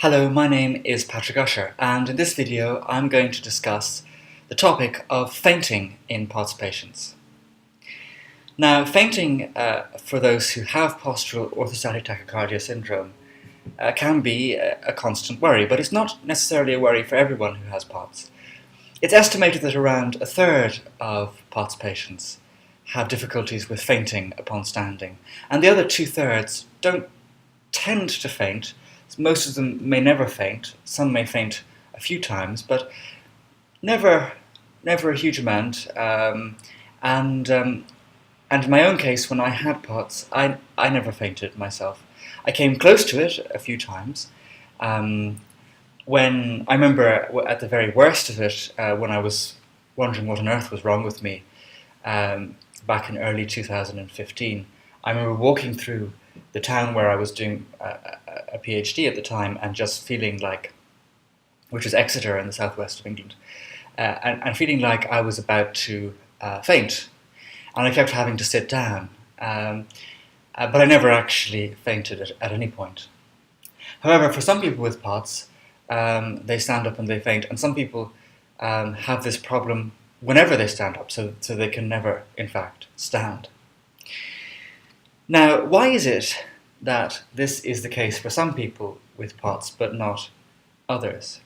Hello, my name is Patrick Usher, and in this video I'm going to discuss the topic of fainting in POTS patients. Now, fainting for those who have postural orthostatic tachycardia syndrome can be a constant worry, but it's not necessarily a worry for everyone who has POTS. It's estimated that around a third of POTS patients have difficulties with fainting upon standing, and the other two-thirds don't tend to faint. Most of them may never faint. Some may faint a few times, but never a huge amount. And in my own case, when I had POTS, I never fainted myself. I came close to it a few times. When I remember at the very worst of it, when I was wondering what on earth was wrong with me, back in early 2015, I remember walking through the town where I was doing a PhD at the time, and just feeling like, which was Exeter in the southwest of England, and feeling like I was about to faint, and I kept having to sit down, but I never actually fainted at any point. However, for some people with POTS, they stand up and they faint, and some people have this problem whenever they stand up, so they can never, in fact, stand. Now, why is it that this is the case for some people with POTS, but not others?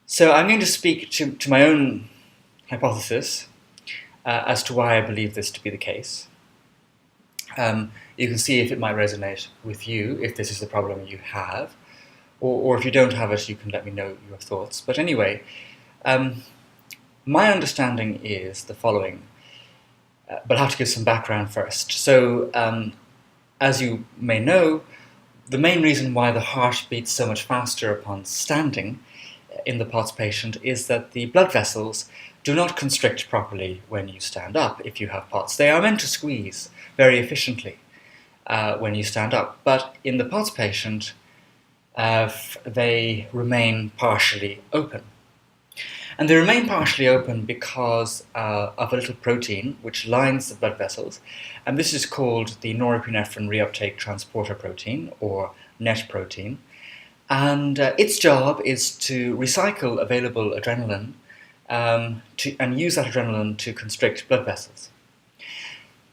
So I'm going to speak to my own hypothesis as to why I believe this to be the case. You can see if it might resonate with you, if this is the problem you have, or if you don't have it, you can let me know your thoughts. But anyway, my understanding is the following. But I have to give some background first. So, as you may know, the main reason why the heart beats so much faster upon standing in the POTS patient is that the blood vessels do not constrict properly when you stand up if you have POTS. They are meant to squeeze very efficiently when you stand up, but in the POTS patient, they remain partially open. And they remain partially open because of a little protein which lines the blood vessels, and this is called the norepinephrine reuptake transporter protein, or NET protein, and its job is to recycle available adrenaline and use that adrenaline to constrict blood vessels.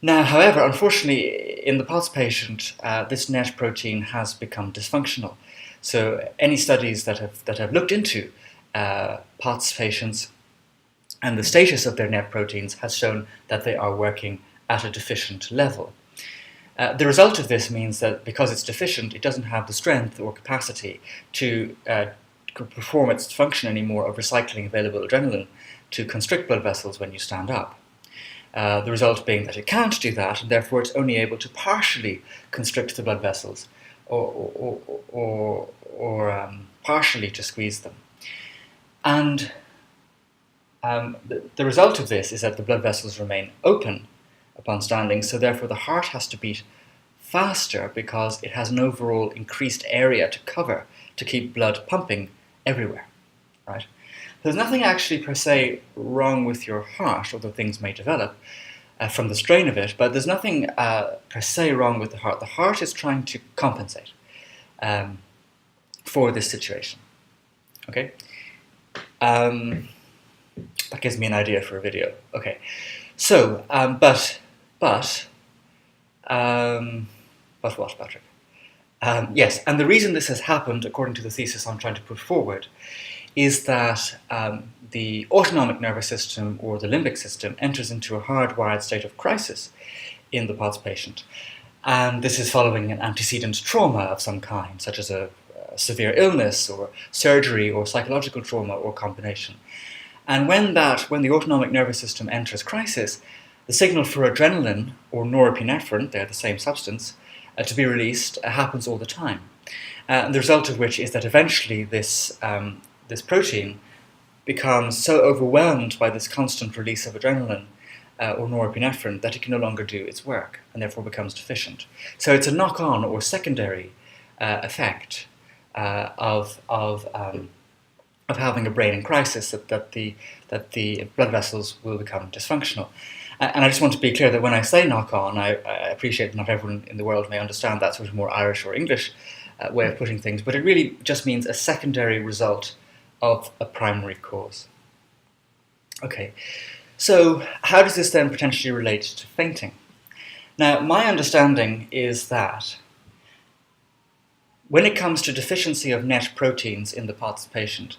Now, however, unfortunately, in the POTS patient, this NET protein has become dysfunctional. So any studies that have looked into POTS patients and the status of their NET proteins has shown that they are working at a deficient level. The result of this means that because it's deficient, it doesn't have the strength or capacity to perform its function anymore of recycling available adrenaline to constrict blood vessels when you stand up. The result being that it can't do that, and therefore it's only able to partially constrict the blood vessels or partially to squeeze them. And the result of this is that the blood vessels remain open upon standing, so therefore the heart has to beat faster because it has an overall increased area to cover to keep blood pumping everywhere, right? There's nothing actually per se wrong with your heart, although things may develop from the strain of it, but there's nothing per se wrong with the heart. The heart is trying to compensate for this situation, okay? That gives me an idea for a video. Okay, so but what, Patrick? Yes, and the reason this has happened, according to the thesis I'm trying to put forward, is that the autonomic nervous system, or the limbic system, enters into a hardwired state of crisis in the POTS patient, and this is following an antecedent trauma of some kind, such as a severe illness or surgery or psychological trauma or combination. And when the autonomic nervous system enters crisis, the signal for adrenaline or norepinephrine, they're the same substance, to be released happens all the time. The result of which is that eventually this protein becomes so overwhelmed by this constant release of adrenaline or norepinephrine that it can no longer do its work and therefore becomes deficient. So it's a knock-on or secondary effect of having a brain in crisis, that the blood vessels will become dysfunctional. And I just want to be clear that when I say knock-on, I appreciate not everyone in the world may understand that sort of more Irish or English way of putting things, but it really just means a secondary result of a primary cause. Okay, so how does this then potentially relate to fainting? Now, my understanding is that when it comes to deficiency of net proteins in the POTS patient,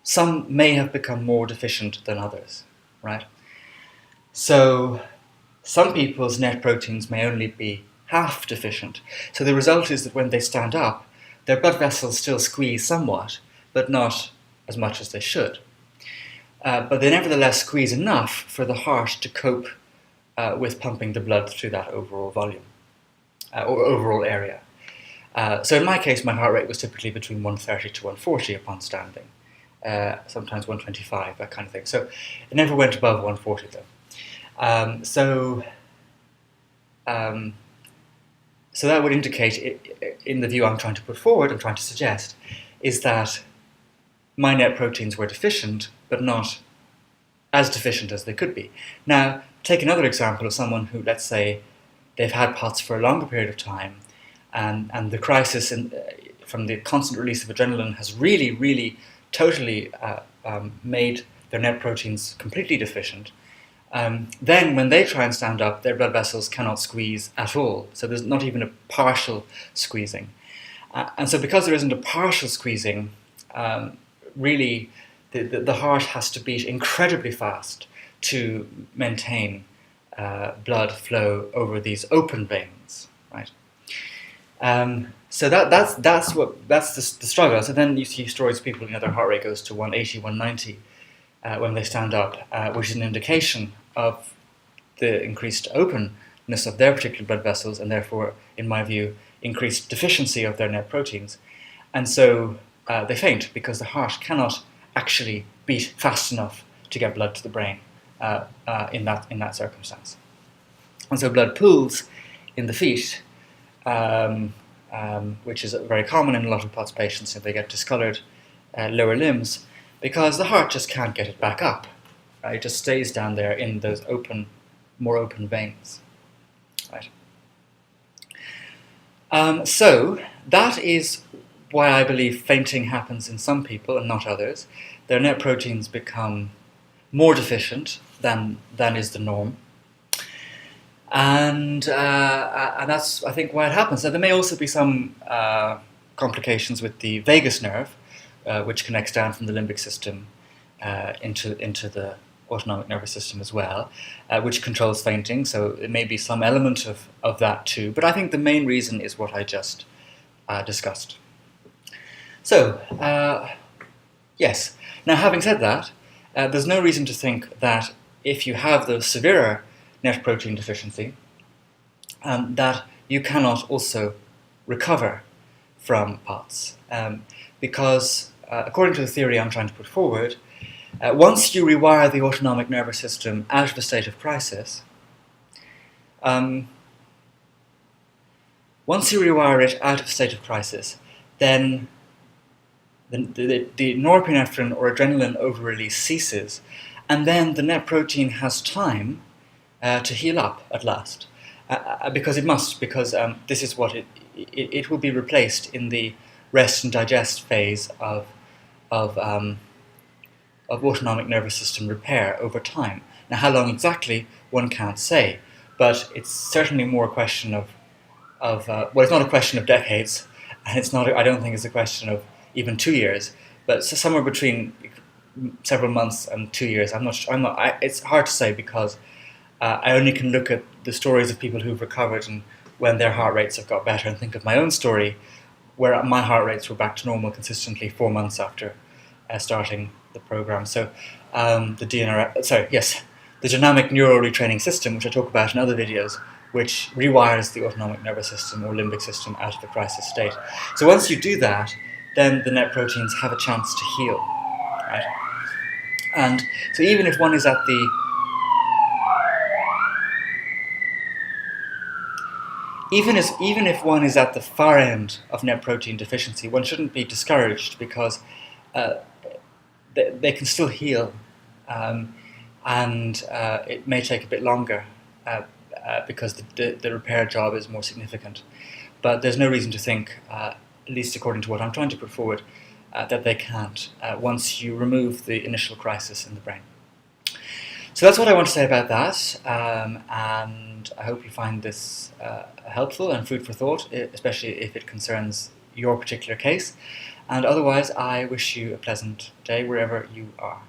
some may have become more deficient than others, right? So some people's net proteins may only be half deficient. So the result is that when they stand up, their blood vessels still squeeze somewhat, but not as much as they should. But they nevertheless squeeze enough for the heart to cope with pumping the blood through that overall volume, or overall area. So in my case, my heart rate was typically between 130 to 140 upon standing, sometimes 125, that kind of thing. So it never went above 140 though. So that would indicate, in the view I'm trying to put forward, I'm trying to suggest, is that my net proteins were deficient, but not as deficient as they could be. Now, take another example of someone who, let's say, they've had POTS for a longer period of time, and the crisis from the constant release of adrenaline has really, really totally made their net proteins completely deficient. Then when they try and stand up, their blood vessels cannot squeeze at all. So there's not even a partial squeezing. And so because there isn't a partial squeezing, really the heart has to beat incredibly fast to maintain blood flow over these open veins, right? So that's the struggle. So then you see stories of people, their heart rate goes to 180, 190 when they stand up, which is an indication of the increased openness of their particular blood vessels, and therefore, in my view, increased deficiency of their net proteins. And so they faint because the heart cannot actually beat fast enough to get blood to the brain in that circumstance. And so blood pools in the feet, which is very common in a lot of POTS patients if they get discoloured lower limbs, because the heart just can't get it back up. Right? It just stays down there in those more open veins. Right? So that is why I believe fainting happens in some people and not others. Their net proteins become more deficient than is the norm. And that's, I think, why it happens. So there may also be some complications with the vagus nerve, which connects down from the limbic system into the autonomic nervous system as well, which controls fainting. So it may be some element of that too. But I think the main reason is what I just discussed. So, yes. Now, having said that, there's no reason to think that if you have the severer net protein deficiency, that you cannot also recover from POTS. Because, according to the theory I'm trying to put forward, once you rewire the autonomic nervous system out of a state of crisis, then the norepinephrine or adrenaline overrelease ceases, and then the net protein has time to heal up at last, because it must, because this is what it will be replaced in the rest and digest phase of autonomic nervous system repair over time. Now, how long exactly, one can't say, but it's certainly more a question of well, it's not a question of decades, and it's not. I don't think it's a question of even 2 years, but somewhere between several months and 2 years. It's hard to say because I only can look at the stories of people who've recovered and when their heart rates have got better, and think of my own story, where my heart rates were back to normal consistently 4 months after starting the program. So the dynamic neural retraining system, which I talk about in other videos, which rewires the autonomic nervous system or limbic system out of the crisis state. So once you do that, then the net proteins have a chance to heal, right? And so even if one is at the even if one is at the far end of net protein deficiency, one shouldn't be discouraged, because they can still heal, and it may take a bit longer because the repair job is more significant. but there's no reason to think, at least according to what I'm trying to put forward, that they can't once you remove the initial crisis in the brain. So that's what I want to say about that, and I hope you find this helpful and food for thought, especially if it concerns your particular case. And otherwise, I wish you a pleasant day wherever you are.